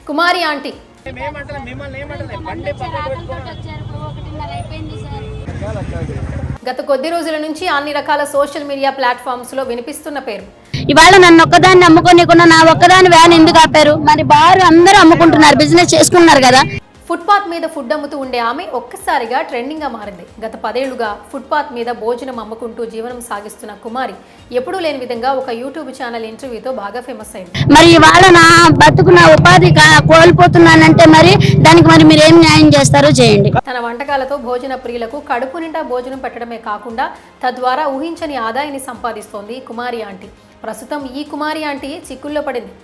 కుమారి aunty గత కొద్ది రోజుల నుంచి అన్ని రకాల సోషల్ మీడియా ప్లాట్ఫామ్స్ లో వినిపిస్తున్న పేరు. ఇవాళ నన్ను ఒక్కదాన్ని అమ్ముకోనికుండా నా ఒక్కదాని వ్యాన్ ఎందుకు ఆపారు? మరి బారు అందరూ అమ్ముకుంటున్నారు, బిజినెస్ చేసుకున్నారు కదా. ఫుట్పాత్ మీద ఫుడ్ అమ్ముతూ ఉండే ఆమె ఒక్కసారిగా ట్రెండింగ్ గా మారింది. గత 10 ఏళ్లుగా ఫుట్పాత్ మీద భోజనం అమ్ముకుంటూ జీవనం సాగిస్తున్న కుమారి ఎప్పుడూ లేని విధంగా ఒక యూట్యూబ్ ఛానల్ ఇంటర్వ్యూతో బాగా ఫేమస్ అయింది. మరి ఇవాళ నా బతుకు నా ఉపాధి కోల్పోతున్నానంటే మరి దానికి మరి మీరు ఏం న్యాయం చేస్తారో చేయండి. తన వంటకాలతో భోజన ప్రియులకు కడుపు నిండా భోజనం పెట్టడమే కాకుండా తద్వారా ఊహించని ఆదాయాన్ని సంపాదిస్తోంది కుమారి ఆంటీ. ప్రస్తుతం ఈ కుమారి ఆంటీ చిక్కుల్లో పడింది.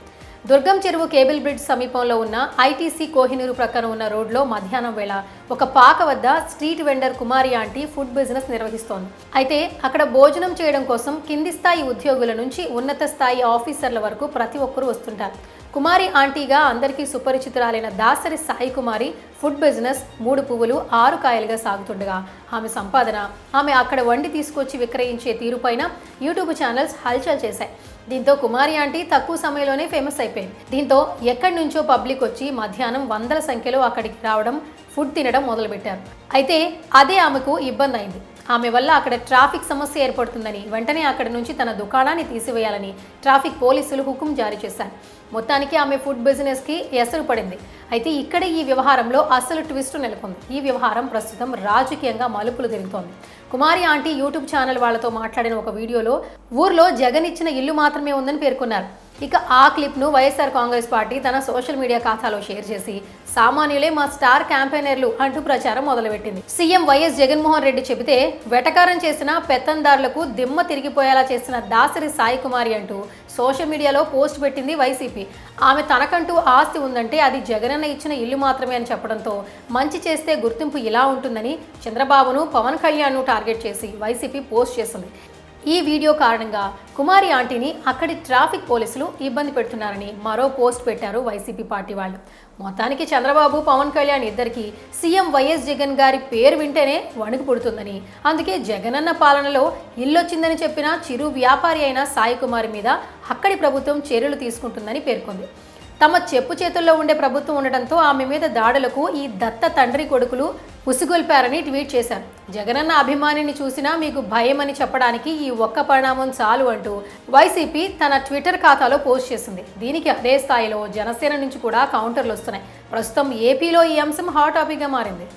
దుర్గం చెరువు కేబుల్ బ్రిడ్జ్ సమీపంలో ఉన్న ఐటీసీ కోహినూరు ప్రక్కన ఉన్న రోడ్లో మధ్యాహ్నం వేళ ఒక పాక వద్ద స్ట్రీట్ వెండర్ కుమారి ఆంటీ ఫుడ్ బిజినెస్ నిర్వహిస్తోంది. అయితే అక్కడ భోజనం చేయడం కోసం కింది స్థాయి ఉద్యోగుల నుంచి ఉన్నత స్థాయి ఆఫీసర్ల వరకు ప్రతి ఒక్కరూ వస్తుంటారు. కుమారి ఆంటీగా అందరికీ సుపరిచితురాలైన దాసరి సాయి కుమారి ఫుడ్ బిజినెస్ 3 పువ్వులు 6 కాయలుగా సాగుతుండగా ఆమె సంపాదన, ఆమె అక్కడ వండి తీసుకొచ్చి విక్రయించే తీరుపైన యూట్యూబ్ ఛానల్స్ హల్చల్ చేశాయి. దీంతో కుమారి ఆంటీ తక్కువ సమయంలోనే ఫేమస్ అయిపోయింది. దీంతో ఎక్కడి నుంచో పబ్లిక్ వచ్చి మధ్యాహ్నం వందల సంఖ్యలో అక్కడికి రావడం, ఫుడ్ తినడం మొదలుపెట్టారు. అయితే అదే ఆమెకు ఇబ్బంది అయింది. ఆమె వల్ల అక్కడ ట్రాఫిక్ సమస్య ఏర్పడుతుందని వెంటనే అక్కడి నుంచి తన దుకాణాన్ని తీసివేయాలని ట్రాఫిక్ పోలీసులు హుకుం జారీ చేశారు. మొత్తానికి ఆమె ఫుడ్ బిజినెస్కి ఎసరు పడింది. అయితే ఇక్కడే ఈ వ్యవహారంలో అసలు ట్విస్ట్ నెలకొంది. ఈ వ్యవహారం ప్రస్తుతం రాజకీయంగా మలుపులు తిరుగుతోంది. కుమారి ఆంటీ యూట్యూబ్ ఛానల్ వాళ్లతో మాట్లాడిన ఒక వీడియోలో ఊర్లో జగన్ ఇచ్చిన ఇల్లు మాత్రమే ఉందని పేర్కొన్నారు. ఇక ఆ క్లిప్ను వైఎస్ఆర్ కాంగ్రెస్ పార్టీ తన సోషల్ మీడియా ఖాతాలో షేర్ చేసి సామాన్యులే మా స్టార్ క్యాంపెయినర్లు అంటూ ప్రచారం మొదలుపెట్టింది. సీఎం వైఎస్ జగన్మోహన్ రెడ్డి చెబితే వెటకారం చేసిన పెత్తందారులకు దిమ్మ తిరిగిపోయేలా చేసిన దాసరి సాయి కుమారి అంటూ సోషల్ మీడియాలో పోస్ట్ పెట్టింది వైసీపీ. ఆమె తనకంటూ ఆస్తి ఉందంటే అది జగనన్న ఇచ్చిన ఇల్లు మాత్రమే అని చెప్పడంతో మంచి చేస్తే గుర్తింపు ఇలా ఉంటుందని చంద్రబాబును, పవన్ కళ్యాణ్ను టార్గెట్ చేసి వైసీపీ పోస్ట్ చేసింది. ఈ వీడియో కారణంగా కుమారి ఆంటీని అక్కడి ట్రాఫిక్ పోలీసులు ఇబ్బంది పెడుతున్నారని మరో పోస్ట్ పెట్టారు వైసీపీ పార్టీ వాళ్ళు. మొత్తానికి చంద్రబాబు, పవన్ కళ్యాణ్ ఇద్దరికి సీఎం వైఎస్ జగన్ గారి పేరు వింటేనే వణుకు పుడుతుందని, అందుకే జగనన్న పాలనలో ఇల్లొచ్చిందని చెప్పిన చిరు వ్యాపారి అయిన సాయి కుమారి మీద అక్కడి ప్రభుత్వం చర్యలు తీసుకుంటుందని పేర్కొంది. తమ చెప్పు చేతుల్లో ఉండే ప్రభుత్వం ఉండటంతో ఆమె మీద దాడులకు ఈ దత్త తండ్రి కొడుకులు ఉసిగొల్పారని ట్వీట్ చేశారు. జగనన్న అభిమానిని చూసినా మీకు భయమని చెప్పడానికి ఈ ఒక్క పరిణామం చాలు అంటూ వైసీపీ తన ట్విట్టర్ ఖాతాలో పోస్ట్ చేసింది. దీనికి అదే స్థాయిలో జనసేన నుంచి కూడా కౌంటర్లు వస్తున్నాయి. ప్రస్తుతం ఏపీలో ఈ అంశం హాట్ టాపిక్గా మారింది.